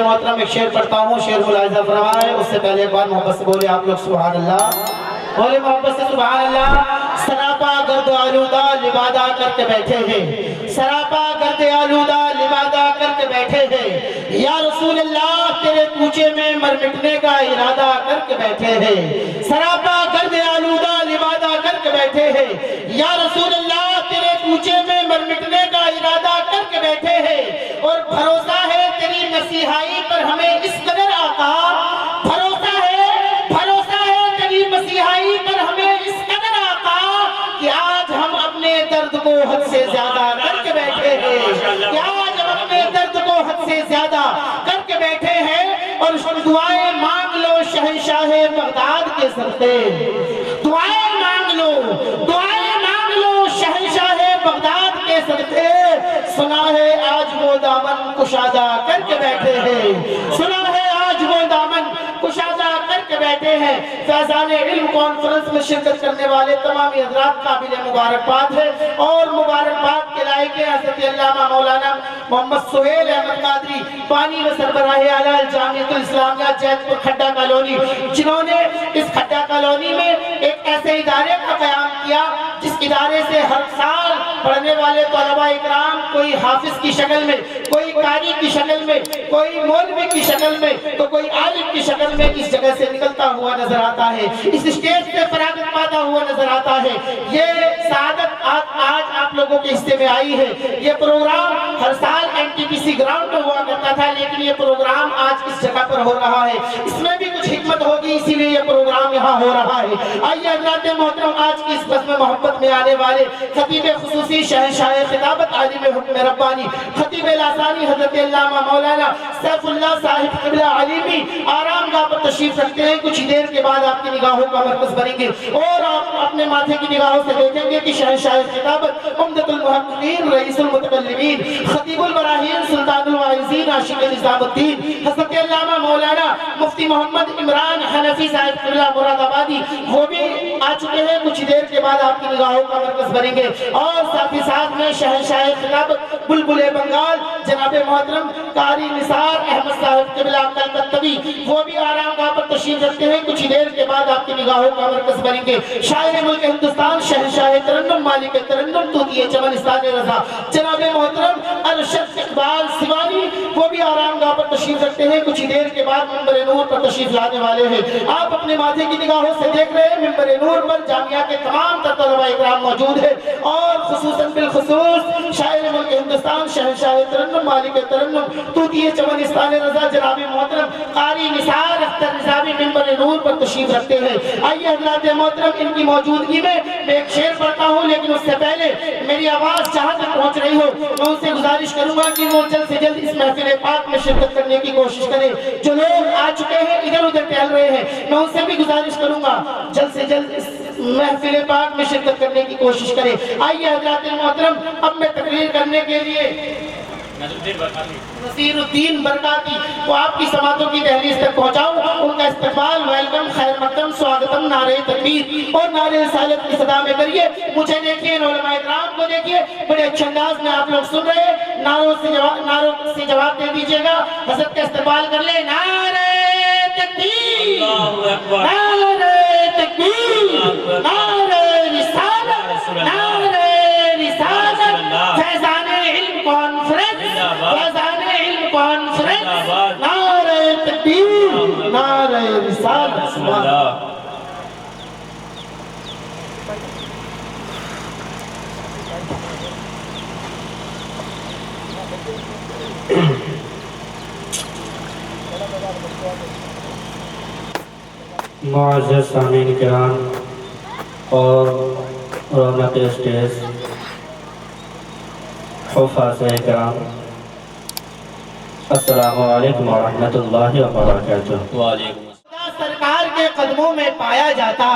محترم ایک شعر پڑھتا ہوں، شعر ملاحظہ فرمائے، اس سے پہلے ایک بار محبت سے بولے آپ لوگ سبحان اللہ، بولے محبت سے سبحان اللہ۔ سراپا گرد آلودہ لبادہ کر کے بیٹھے ہیں، سراپا گرد آلودہ لبادہ کر کے بیٹھے ہیں، یا رسول اللہ تیرے کوچے میں مر مٹنے کا ارادہ کر کے بیٹھے ہیں، سراپا گرد آلودہ لبادہ کر کے بیٹھے ہیں، یا رسول اللہ تیرے کوچے میں مر مٹنے کا ارادہ کر کے بیٹھے ہیں، اور بھروسہ ہے تیری مسیحائی پر ہمیں اس قدر آقا، بھروسہ ہے تیری مسیحائی پر ہمیں اس قدر آقا کہ آج ہم اپنے درد کو حد سے زیادہ کر کے بیٹھے ہیں، کہ آج ہم اپنے درد کو حد سے زیادہ کر کے بیٹھے ہیں، اور دعائیں مانگ لو شہنشاہ بغداد کے صدقے، دعائیں مانگ لو شہنشاہ بغداد کے صدقے، سنا ہے آج وہ دامن کشادہ کر کے بیٹھے ہیں، سنا ہے آج وہ دامن کشادہ کر کے بیٹھے ہیں۔ فیضان علم کانفرنس میں شرکت کرنے والے تمام حضرات قابل مبارکباد ہے، اور مبارکباد کے لائق ہیں حضرت علامہ مولانا محمد سہیل احمد قادری بانی و سربراہ اعلیٰ جامعۃ الاسلامیہ جیت پور کھڈا کالونی، جنہوں نے اس کھڈا کالونی میں ایک ایسے ادارے کا قیام کیا جس ادارے سے ہر سال پڑھنے والے طلباء اکرام کوئی حافظ کی شکل میں، کوئی قاری کی شکل میں، کوئی مولوی کی شکل میں، تو کوئی عالم کی شکل میں اس جگہ سے نکلتا ہوا نظر آتا ہے، اس اسٹیج سے فراغت پاتا ہوا نظر آتا ہے۔ یہ سعادت آج آپ لوگوں کے حصے میں آئی ہے۔ یہ پروگرام ہر سال NTPC گراؤنڈ میں ہوا کرتا تھا، لیکن یہ پروگرام آج اس جگہ پر ہو رہا ہے، اس میں بھی کچھ حکمت ہوگی، اسی لیے یہ پروگرام یہاں ہو رہا ہے۔ آئیے حضرات محترم آج کی اس بزم محبت میں آنے والے خطیب خصوصی شہنشاہ خطابت عالم حکم ربانی خطیب لاسانی حضرت علامہ مولانا سیف اللہ صاحب قبلہ علیمی آرام گاہ پر تشریف رکھتے ہیں۔ کچھ دیر کے بعد آپ کی نگاہوں کا مرکز بنیں گے، اور آپ اپنے ماتھے کی نگاہوں سے دیکھیں گے کہ شہنشاہ خطابت عمدۃ المحققین رئیس المتکلمین خطیب البراہین سلطان الواعظین عاشق نظام الدین حضرت علامہ مولانا مفتی محمد عمران حنفی صاحب قبلہ مراد آبادی وہ بھی آ چکے ہیں۔ کچھ دیر کے بعد آپ کی نگاہوں کا مرکز بنیں گے، اور ساتھ ہی ساتھ میں شہنشاہ خطابت بلبل بنگال جناب محترم قاری نثار احمد صاحب قبلہ کلکتوی وہ بھی آرام گاہ پر تشریف رکھتے ہیں۔ کچھ دیر کے بعد آپ کی نگاہوں کا مرکز بنیں گے شاعر ملک ہندوستان شہنشاہ ترنم مالک ترنم طوطی چمنستان رضا جناب محترم ارشد اقبال سیوانی وہ بھی آرام گاہ پر تشریف رکھتے ہیں۔ کچھ دیر کے بعد منبر نور پر تشریف لانے والے ہیں۔ آپ اپنے ماتھے کی نگاہوں سے دیکھ رہے ہیں منبر نور پر جامعہ کے تمام طلباء اکرام موجود ہیں، اور خصوصاً بالخصوص شاعر ملک ہندوستان شہنشاہ ترنم مالک ترنم طوطی چمنستان رضا جناب محترم قاری نثار اختر نظامی منبر نور پر تشریف رکھتے ہیں۔ آئیے حضرات محترم ان کی موجودگی میں ایک شعر پڑھتا ہوں، لیکن اس سے پہلے میری آواز جہاں تک پہنچ رہی ہو میں ان سے گزارش کروں گا کہ وہ جلد سے جلد اس محفل پاک میں شرکت کرنے کی کوشش کریں۔ جو لوگ آ چکے ہیں ادھر ادھر ٹہل رہے ہیں، میں ان سے بھی گزارش کروں گا جلد سے جلد اس محفل پاک میں شرکت کرنے کی کوشش کریں۔ آئیے حضرات محترم اب میں تقریر کرنے کے لیے نصیر الدین برکاتی وہ آپ کی سماعتوں کی دہلیز تک پہنچاؤں، ان کا استقبال ویلکم خیر مقدم سواگتم نعرہ تکبیر اور نعرہ رسالت کی صدا میں کریے۔ مجھے دیکھیے علماء اکرام کو دیکھیے، بڑے اچھے انداز میں آپ لوگ سن رہے ہیں، نعروں سے جواب دے دیجئے گا، حضرت کا استقبال کر لیں۔ نعرہ تکبیر، نعرہ تکبیر، نعرہ رسالت، نعرہ رسالت، فیضان علم کانفرنس، فیضان علم کانفرنس، نعرہ تکبیر، نعرہ رسالت۔ معزز سامعین کرام اور رونق اسٹیج حفاظ کرام، السلام علیکم ورحمۃ اللہ وبرکاتہ۔ وعلیکم سرکار کے قدموں میں پایا جاتا،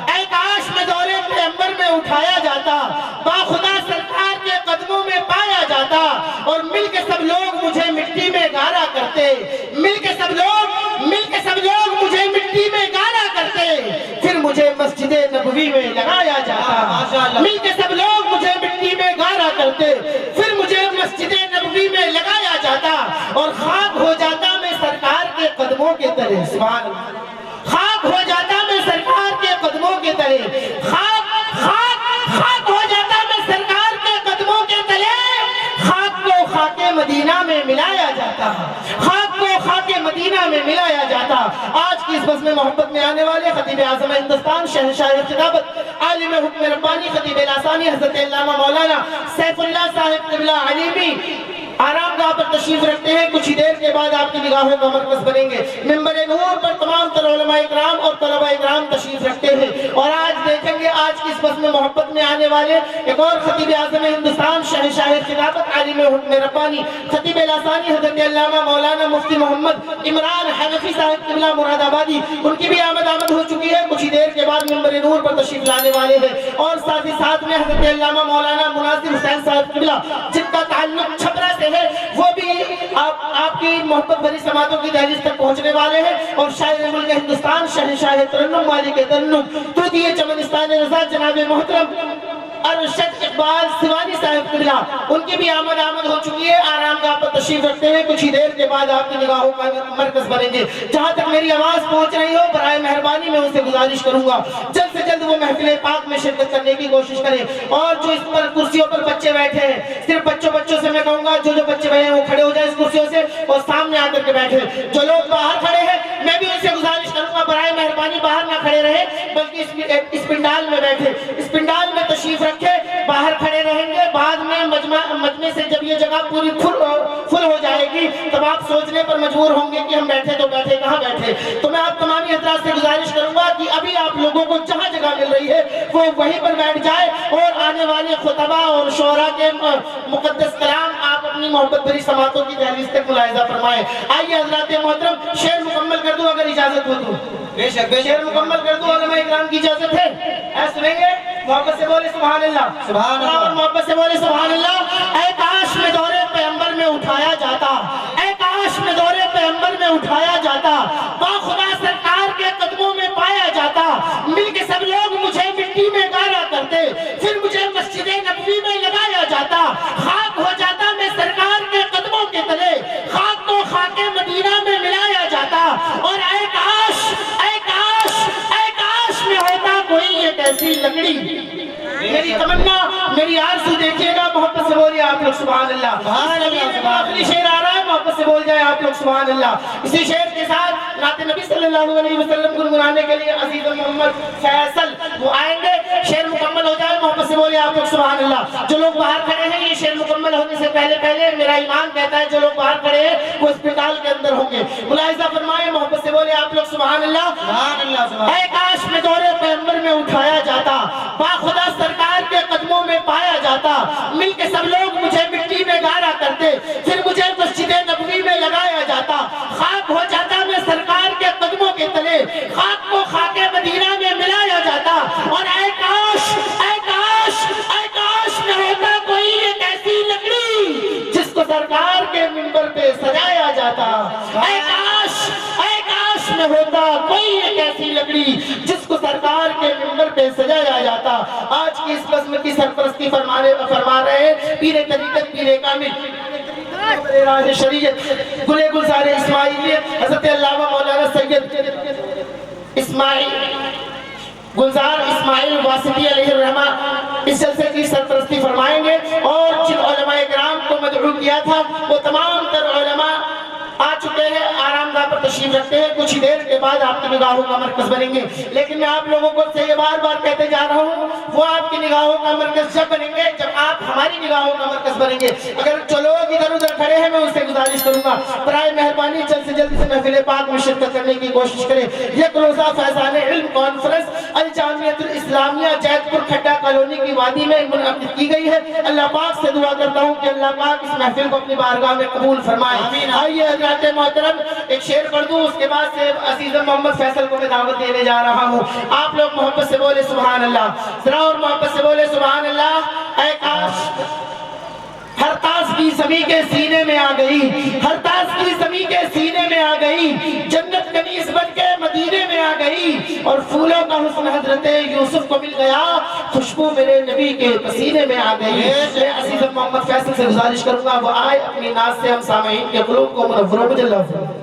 اے کاش میں دورے پیغمبر میں اٹھایا جاتا، باخدا سرکار کے قدموں میں پایا جاتا، اور مل کے سب لوگ مجھے مٹی میں گالا کرتے، مل کے سب لوگ مجھے مٹی میں گالا کرتے، پھر مجھے مسجد نبوی میں لگایا جاتا، مل کے سب لوگ مجھے مٹی میں گالا کرتے، پھر مجھے مسجد نبوی میں لگایا جاتا، اور خاک ہو جاتا میں جاتا، خاک کو خاک مدینہ میں ملایا جاتا۔ آج کی اس بزم محبت میں آنے والے خطیب اعظم ہندوستان شہنشاہ خطابت عالم حکم ربانی خطیب لاسانی حضرت علامہ مولانا سیف اللہ صاحب قبلہ علیمی آرام گاہ پر تشریف رکھتے ہیں۔ کچھ ہی دیر کے بعد آپ کی نگاہوں کا مرکز بنیں گے۔ ممبر نور پر تمام تر علماء اکرام اور طلباء اکرام تشریف رکھتے ہیں، اور آج دیکھیں گے آج کی اس بزم محبت میں آنے والے ایک اور خطیب اعظم ہندوستان شہنشاہ خلافت عالم حکم ربانی خطیب لاسانی حضرت علامہ مولانا مفتی محمد عمران حنفی صاحب قبلہ مراد آبادی، ان کی بھی آمد ہو چکی ہے۔ کچھ ہی دیر کے بعد ممبر نور پر تشریف لانے والے ہیں، اور ساتھ ہی ساتھ میں حضرت علامہ مولانا مناظر حسین صاحب قبلہ جن کا تعلق چھپرا سے ہے، وہ بھی آپ کی محبت بھری سماعتوں کی دہلیز تک پہنچنے والے ہیں۔ اور شاعر ملک ہندوستان شہنشاہ ترنم مالک ترنم توتیہ چمنستان رضا جناب محترم ارشد اقبال سوانی صاحب قبلہ، ان کی بھی آمد ہو چکی ہے، آرام گاہ پر تشریف رکھتے ہیں۔ کچھ ہی دیر کے بعد آپ کی نگاہوں کا مرکز بنیں گے۔ جہاں تک میری آواز پہنچ رہی ہو، برائے مہربانی میں ان سے گزارش کروں گا جلد سے جلد وہ محفل پاک میں شرکت کرنے کی کوشش کریں۔ اور جو اس پر کرسیوں پر بچے بیٹھے ہیں، صرف بچوں سے میں کہوں گا جو بچے بیٹھے ہیں وہ کھڑے ہو جائیں اس کرسیوں سے اور سامنے آ کر کے بیٹھے۔ جو لوگ باہر کھڑے ہیں میں بھی ان سے گزارش کروں گا برائے مہربانی باہر نہ کھڑے رہے، بلکہ اس پنڈال میں بیٹھے، اس پنڈال میں تشریف رکھے۔ باہر کھڑے رہیں گے، بعد میں مجمع سے جب یہ جگہ پوری فل ہو جائے گی تب آپ سوچنے پر مجبور ہوں گے کہ ہم بیٹھے تو بیٹھے کہاں بیٹھے۔ تو میں آپ تمامی حضرات سے گزارش کروں گا کہ ابھی آپ لوگوں کو جہاں جگہ مل رہی ہے وہ وہیں پر بیٹھ جائے، اور آنے والے خطبہ اور شعراء کے مقدس کلام آپ اپنی محبت بھری سماعتوں کی دہلیز تک ملاحظہ فرمائیں۔ آئیے حضرات محترم شعر مکمل کر دوں اگر اجازت ہو تو۔ بے شک شعر مکمل کر دوں، علماء اکرام کی اجازت ہے؟ سنیں گے؟ محبت سے بولے سبحان اللہ، سبحان اللہ، اور محبت سے بولے سبحان اللہ۔ اے کاش میں دور پیغمبر میں اٹھایا جاتا، اے کاش میں دور پیغمبر میں اٹھایا جاتا، با خدا سرکار کے قدموں میں پایا جاتا، مل کے سب لوگ مجھے مٹی میں گالا کرتے، پھر مجھے مسجد نبوی میں لگایا جاتا، خاک ہو جاتا میں سرکار کے قدموں کے تلے، خاک کو خاک مدینہ میں ملایا جاتا، اور اے کاش میں ہوتا کوئی ایک ایسی لکڑی۔ میری تمنا، میری آرزو دیکھیے گا، محبت سے بولیے آپ لوگ سبحان اللہ۔ آخری شعر آ رہا ہے، محبت سے بول جائیں آپ لوگ سبحان اللہ۔ اسی شعر کے ساتھ نعت نبی صلی اللہ علیہ وسلم گنگنانے کے لیے عزیز محمد فیصل وہ آئیں گے۔ شعر مکمل ہو جائے، محبت سے بولیے آپ لوگ سبحان اللہ۔ جو لوگ باہر کھڑے ہیں یہ شعر مکمل ہونے سے پہلے میرا ایمان کہتا ہے جو لوگ باہر کھڑے ہیں وہ اسپتال کے اندر ہوں گے۔ ملاحظہ فرمائیں، محبت سے بولیے آپ لوگ سبحان اللہ، سبحان اللہ۔ اے کاش میں دور پیغمبر میں اٹھایا جاتا، با خدا سرکار کے قدموں میں پایا جاتا، مل کے سب لوگ مجھے مٹی میں گالا کرتے، پھر مجھے مسجد نبوی میں لگایا جاتا، خاک ہو جاتا میں سرکار کے قدموں کے تلے، خاک کو خاک مدینہ میں ملایا جاتا، اور اے کاش میں ہوتا کوئی ایک ایسی لکڑی جس کو سرکار کے منبر پہ سجایا جاتا، اے کاش میں ہوتا کوئی ایک ایسی لکڑی جس کو سرکار کے منبر پہ سجایا جاتا۔ آج کی اس بزم کی سرپرستی فرما رہے ہیں پیر طریقت پیر کامل راہ شریعت گلے گلزار اسماعیلیت حضرت علامہ مولانا سید گلزار اسماعیل واسطی علیہ الرحمہ اس جلسے کی سرپرستی فرمائیں گے، اور جن علماء کرام کو مدعو کیا تھا وہ تمام تر علماء آ چکے ہیں، آرام گاہ پر تشریف رکھتے ہیں۔ کچھ ہی دیر کے بعد آپ کی نگاہوں کا مرکز بنیں گے، لیکن میں آپ لوگوں کو سے یہ بار بار کہتے جا رہا ہوں وہ آپ کی نگاہوں کا مرکز جب بنیں گے جب آپ ہماری نگاہوں کا مرکز بنیں گے۔ اگر جو لوگ ادھر ادھر کھڑے ہیں میں ان سے گزارش کروں گا برائے مہربانی جلد سے جلد سے محفل پاک میں شرکت کرنے کی کوشش کریں۔ یک روزہ فیضان علم کانفرنس الجامعۃ الاسلامیہ جیت پور کھڈا کالونی کی وادی میں منعقد کی گئی ہے۔ اللہ پاک سے دعا کرتا ہوں کہ اللہ پاک اس محفل کو اپنی بارگاہ میں قبول فرمائے۔ آئیے حضرات محترم ایک شعر پڑھ دوں، اس کے بعد سے عزیز محمد فیصل کو میں دعوت دینے جا رہا ہوں۔ آپ لوگ محبت سے بولے سبحان اللہ، ذرا اور محبت سے بولے سبحان اللہ۔ اے کاش ہر تاس کی زمین کے سینے میں آ گئی، ہر تاس کی زمین کے سینے میں آ گئی، جنت کنیز بن کے مدینے میں آ گئی، اور پھولوں کا حسن حضرت یوسف کو مل گیا، خوشبو میرے نبی کے پسینے میں آ گئی۔ میں عزیز محمد فیصل سے گزارش کروں گا وہ آئے اپنی ناز سے ہم سامعین کے قلوب کو منور و مجلہ فرمائے۔